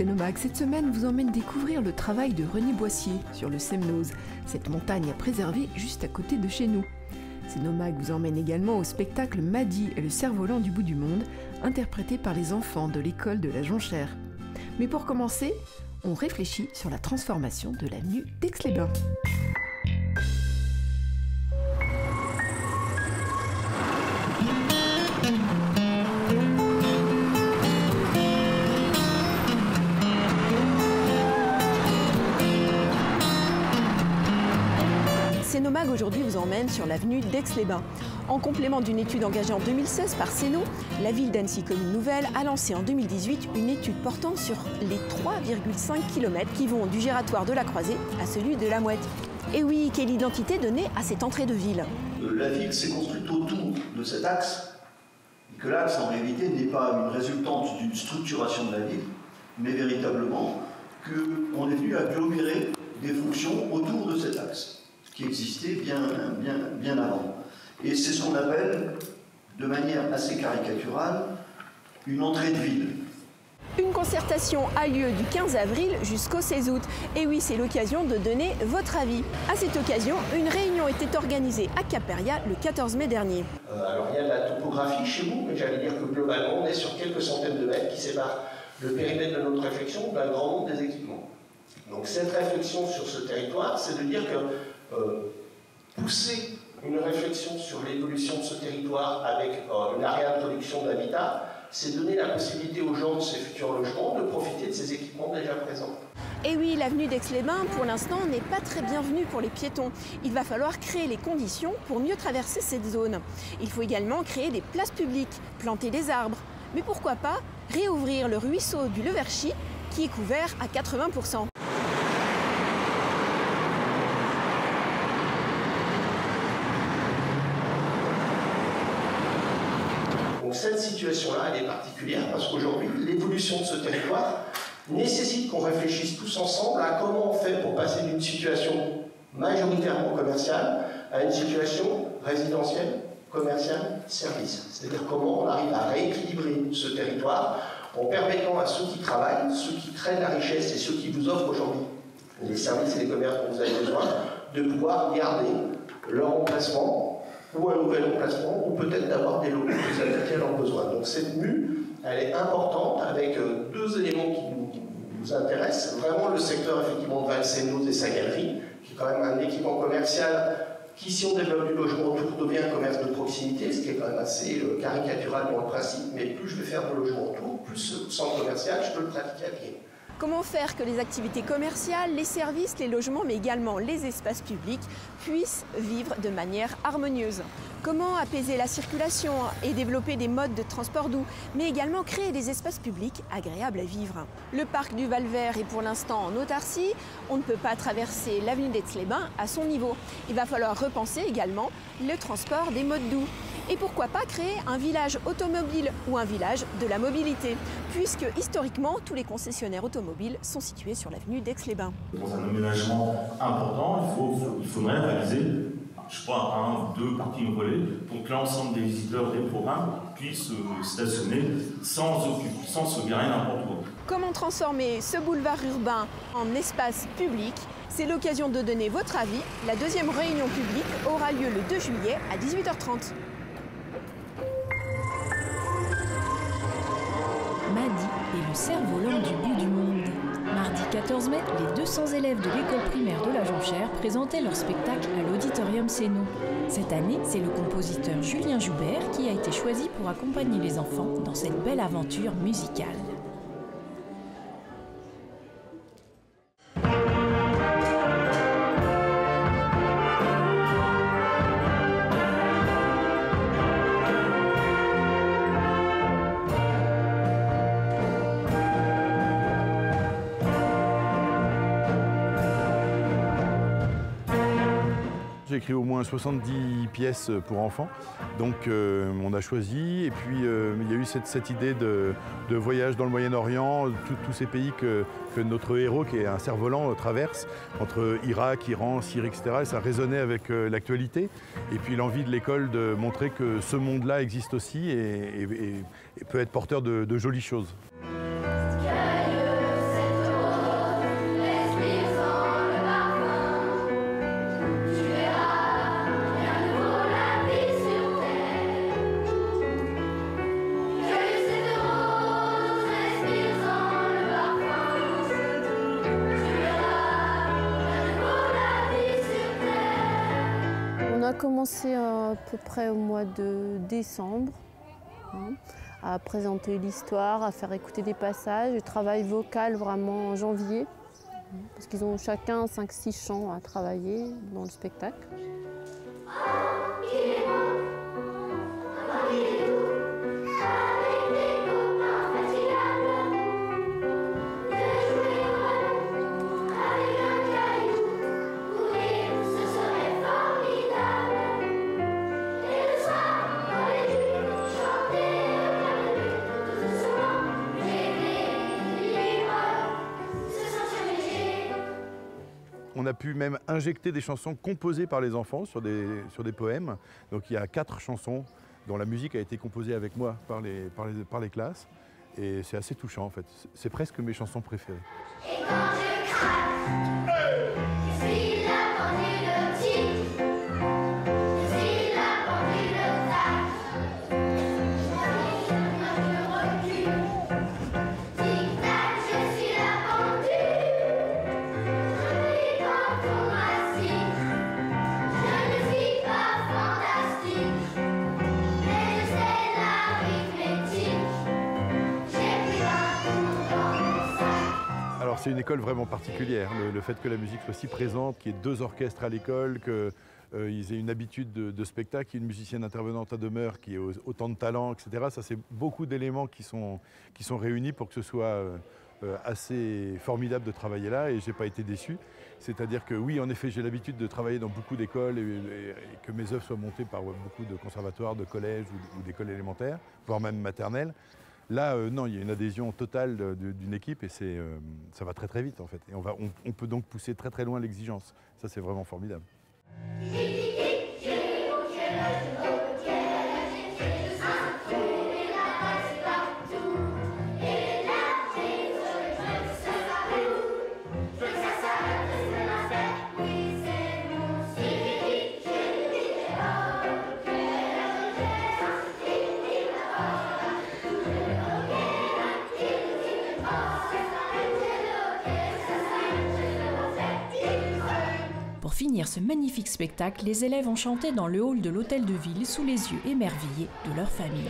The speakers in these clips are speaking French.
Cénomag, cette semaine, vous emmène découvrir le travail de René Boissier sur le Semnoz, cette montagne à préserver juste à côté de chez nous. Cénomag vous emmène également au spectacle Madi et le cerf-volant du bout du monde, interprété par les enfants de l'école de la Jonchère. Mais pour commencer, on réfléchit sur la transformation de l'avenue d'Aix-les-Bains. Cénomag aujourd'hui vous emmène sur l'avenue d'Aix-les-Bains. En complément d'une étude engagée en 2016 par Céno, la ville d'Annecy Commune Nouvelle a lancé en 2018 une étude portant sur les 3,5 km qui vont du giratoire de la Croisée à celui de la Mouette. Et oui, quelle identité donner à cette entrée de ville? La ville s'est construite autour de cet axe, et que l'axe en réalité n'est pas une résultante d'une structuration de la ville, mais véritablement qu'on est venu agglomérer des fonctions autour de cet axe, qui existait bien avant. Et c'est ce qu'on appelle, de manière assez caricaturale, une entrée de ville. Une concertation a lieu du 15 avril jusqu'au 16 août. Et oui, c'est l'occasion de donner votre avis. À cette occasion, une réunion était organisée à Caperia le 14 mai dernier. Alors il y a de la topographie chez vous, mais j'allais dire que globalement, on est sur quelques centaines de mètres qui séparent le périmètre de notre réflexion d'un grand nombre des équipements. Donc cette réflexion sur ce territoire, c'est de dire que pousser une réflexion sur l'évolution de ce territoire avec la réintroduction d'habitat, c'est donner la possibilité aux gens de ces futurs logements de profiter de ces équipements déjà présents. Et oui, l'avenue d'Aix-les-Bains, pour l'instant, n'est pas très bienvenue pour les piétons. Il va falloir créer les conditions pour mieux traverser cette zone. Il faut également créer des places publiques, planter des arbres. Mais pourquoi pas réouvrir le ruisseau du Leverchy, qui est couvert à 80%. Cette situation-là, elle est particulière parce qu'aujourd'hui, l'évolution de ce territoire nécessite qu'on réfléchisse tous ensemble à comment on fait pour passer d'une situation majoritairement commerciale à une situation résidentielle, commerciale, service. C'est-à-dire comment on arrive à rééquilibrer ce territoire en permettant à ceux qui travaillent, ceux qui créent de la richesse et ceux qui vous offrent aujourd'hui les services et les commerces dont vous avez besoin, de pouvoir garder leur emplacement ou un nouvel emplacement, ou peut-être d'avoir des locaux plus adaptés à leurs besoins. Donc cette mue, elle est importante avec deux éléments qui nous intéressent. Vraiment le secteur effectivement de Val-Semnoz et sa galerie, qui est quand même un équipement commercial qui, si on développe du logement autour, devient un commerce de proximité, ce qui est quand même assez caricatural dans le principe, mais plus je vais faire de logement autour, plus ce centre commercial, je peux le pratiquer à pied. Comment faire que les activités commerciales, les services, les logements, mais également les espaces publics puissent vivre de manière harmonieuse? Comment apaiser la circulation et développer des modes de transport doux, mais également créer des espaces publics agréables à vivre? Le parc du Val-Vert est pour l'instant en autarcie. On ne peut pas traverser l'avenue d'Aix-les-Bains à son niveau. Il va falloir repenser également le transport des modes doux. Et pourquoi pas créer un village automobile ou un village de la mobilité, puisque historiquement, tous les concessionnaires automobiles sont situés sur l'avenue d'Aix-les-Bains. Dans un aménagement important, il faudrait réaliser, je crois, 1 ou 2 parkings relais pour que l'ensemble des visiteurs des programmes puissent stationner sans se garer n'importe où. Comment transformer ce boulevard urbain en espace public? C'est l'occasion de donner votre avis. La deuxième réunion publique aura lieu le 2 juillet à 18h30. Madi et le cerf-volant du bout du monde. Mardi 14 mai, les 200 élèves de l'école primaire de la Jonchère présentaient leur spectacle à l'auditorium Céno. Cette année, c'est le compositeur Julien Joubert qui a été choisi pour accompagner les enfants dans cette belle aventure musicale. J'ai écrit au moins 70 pièces pour enfants, donc on a choisi, et puis il y a eu cette idée de voyage dans le Moyen-Orient, tous ces pays que notre héros, qui est un cerf-volant, traverse, entre Irak, Iran, Syrie, etc. Et ça résonnait avec l'actualité, et puis l'envie de l'école de montrer que ce monde-là existe aussi et peut être porteur de jolies choses. commencé à peu près au mois de décembre, hein, à présenter l'histoire, à faire écouter des passages. Le travail vocal vraiment en janvier, parce qu'ils ont chacun 5-6 chants à travailler dans le spectacle. On a pu même injecter des chansons composées par les enfants sur des poèmes. Donc il y a 4 chansons dont la musique a été composée avec moi par les classes. Et c'est assez touchant en fait. C'est presque mes chansons préférées. Et quand je craque, je suis la pendule tic, je suis la pendule tac, je recule, tic tac, je suis la pendule, et quand on m'assied, je ne suis pas fantastique, mais je sais l'arithmétique. Alors c'est une école vraiment particulière, le fait que la musique soit si présente, qu'il y ait 2 orchestres à l'école, qu'ils aient une habitude de spectacle, qu'il y ait une musicienne intervenante à demeure qui ait autant de talent, etc. Ça c'est beaucoup d'éléments qui sont réunis pour que ce soit assez formidable de travailler là et je n'ai pas été déçu. C'est-à-dire que oui, en effet, j'ai l'habitude de travailler dans beaucoup d'écoles et que mes œuvres soient montées par beaucoup de conservatoires, de collèges ou d'écoles élémentaires, voire même maternelles. Là, non, il y a une adhésion totale d'une équipe et ça va très très vite en fait. Et on peut donc pousser très très loin l'exigence. Ça, c'est vraiment formidable. Pour finir ce magnifique spectacle, les élèves ont chanté dans le hall de l'hôtel de ville sous les yeux émerveillés de leur famille.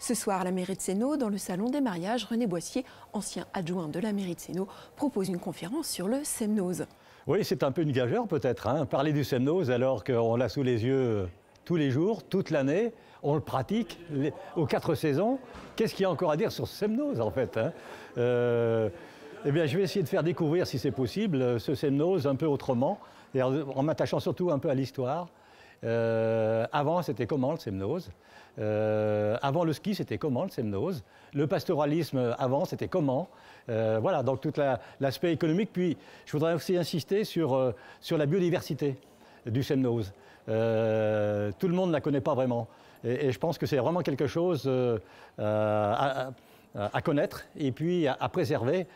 Ce soir, à la mairie de Sénaux, dans le salon des mariages, René Boissier, ancien adjoint de la mairie de Sénaux, propose une conférence sur le Semnose. Oui, c'est un peu une gageure peut-être, hein, parler du Semnose alors qu'on l'a sous les yeux tous les jours, toute l'année, on le pratique aux 4 saisons. Qu'est-ce qu'il y a encore à dire sur ce Semnose en fait, hein? Eh bien, je vais essayer de faire découvrir, si c'est possible, ce Semnose un peu autrement, et en m'attachant surtout un peu à l'histoire. Avant, c'était comment le Semnose? Avant le ski, c'était comment le Semnose? Le pastoralisme avant, c'était comment? Voilà, donc tout l'aspect économique. Puis, je voudrais aussi insister sur la biodiversité du Semnose. Tout le monde ne la connaît pas vraiment. Et je pense que c'est vraiment quelque chose à connaître et puis à préserver.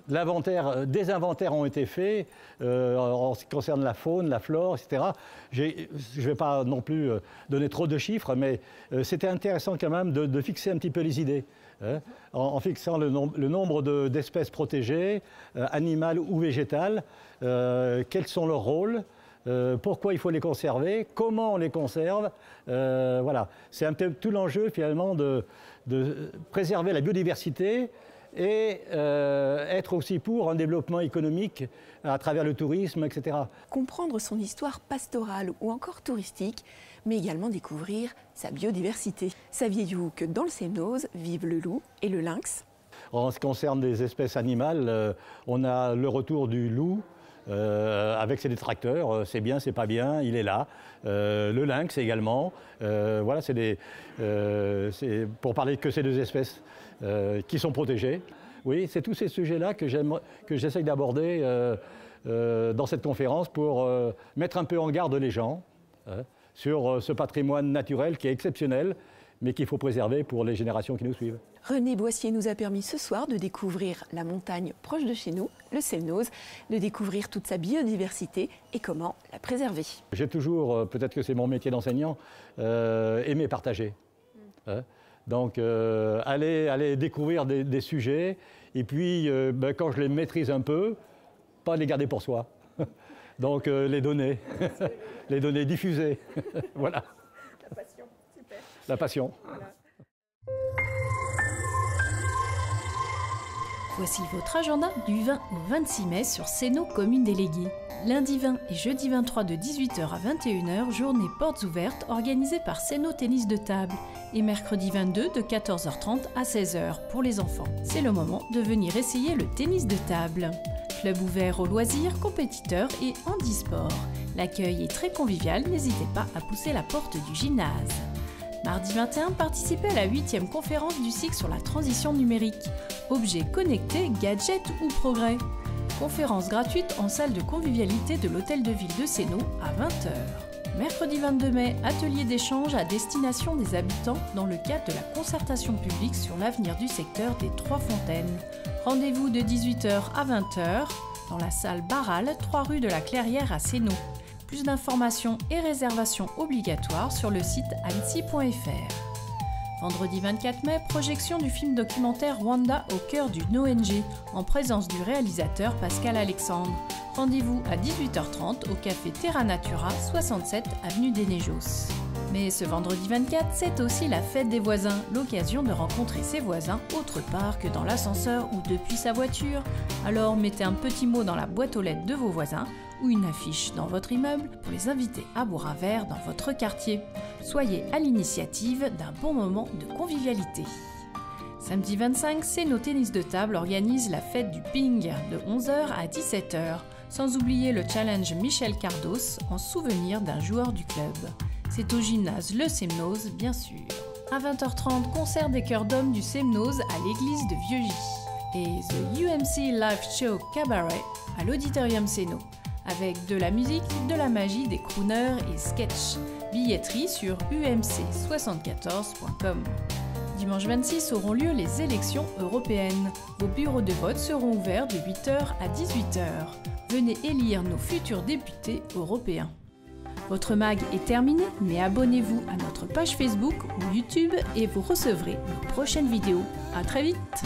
Des inventaires ont été faits en ce qui concerne la faune, la flore, etc. Je ne vais pas non plus donner trop de chiffres, mais c'était intéressant quand même de fixer un petit peu les idées, hein, en fixant le nombre d'espèces protégées, animales ou végétales, quels sont leurs rôles, pourquoi il faut les conserver, comment on les conserve. Voilà, c'est un peu tout l'enjeu finalement de préserver la biodiversité et être aussi pour un développement économique à travers le tourisme, etc. Comprendre son histoire pastorale ou encore touristique, mais également découvrir sa biodiversité. Saviez-vous que dans le Semnose vivent le loup et le lynx? En ce qui concerne les espèces animales, on a le retour du loup, avec ses détracteurs, c'est bien, c'est pas bien, il est là. Le lynx également, voilà, pour parler que ces 2 espèces. qui sont protégés. Oui, c'est tous ces sujets-là que j'essaye d'aborder dans cette conférence pour mettre un peu en garde les gens sur ce patrimoine naturel qui est exceptionnel, mais qu'il faut préserver pour les générations qui nous suivent. René Boissier nous a permis ce soir de découvrir la montagne proche de chez nous, le Semnoz, de découvrir toute sa biodiversité et comment la préserver. J'ai toujours, peut-être que c'est mon métier d'enseignant, aimé partager. Donc, aller découvrir des sujets, et puis, quand je les maîtrise un peu, pas les garder pour soi. Donc, les donner, les donner, diffuser. Voilà. La passion, super. La passion. Voilà. Voici votre agenda du 20 au 26 mai sur Sénaux Commune Déléguée. Lundi 20 et jeudi 23 de 18h à 21h, journée portes ouvertes organisée par Sénaux Tennis de Table. Et mercredi 22 de 14h30 à 16h pour les enfants. C'est le moment de venir essayer le tennis de table. Club ouvert aux loisirs, compétiteurs et handisport. L'accueil est très convivial, n'hésitez pas à pousser la porte du gymnase. Mardi 21, participez à la 8e conférence du cycle sur la transition numérique. Objets connectés, gadgets ou progrès. Conférence gratuite en salle de convivialité de l'hôtel de ville de Sénaux à 20h. Mercredi 22 mai, atelier d'échange à destination des habitants dans le cadre de la concertation publique sur l'avenir du secteur des Trois Fontaines. Rendez-vous de 18h à 20h dans la salle Barral, 3 rue de la Clairière à Sénaux. Plus d'informations et réservations obligatoires sur le site annecy.fr. Vendredi 24 mai, projection du film documentaire Rwanda au cœur d'une ONG, en présence du réalisateur Pascal Alexandre. Rendez-vous à 18h30 au café Terra Natura, 67 avenue des Néjos. Mais ce vendredi 24, c'est aussi la fête des voisins, l'occasion de rencontrer ses voisins autre part que dans l'ascenseur ou depuis sa voiture. Alors mettez un petit mot dans la boîte aux lettres de vos voisins ou une affiche dans votre immeuble pour les inviter à boire un verre dans votre quartier. Soyez à l'initiative d'un bon moment de convivialité. Samedi 25, Sénaux Tennis de Table organise la fête du ping de 11h à 17h, sans oublier le challenge Michel Cardos en souvenir d'un joueur du club. C'est au gymnase Le Semnoz, bien sûr. À 20h30, concert des chœurs d'hommes du Semnoz à l'église de Vieux-Gy. Et The UMC Live Show Cabaret à l'auditorium Sénaux, avec de la musique, de la magie, des crooners et sketchs. Billetterie sur umc74.com. Dimanche 26 auront lieu les élections européennes. Vos bureaux de vote seront ouverts de 8h à 18h. Venez élire nos futurs députés européens. Votre mag est terminé, mais abonnez-vous à notre page Facebook ou YouTube et vous recevrez nos prochaines vidéos. À très vite!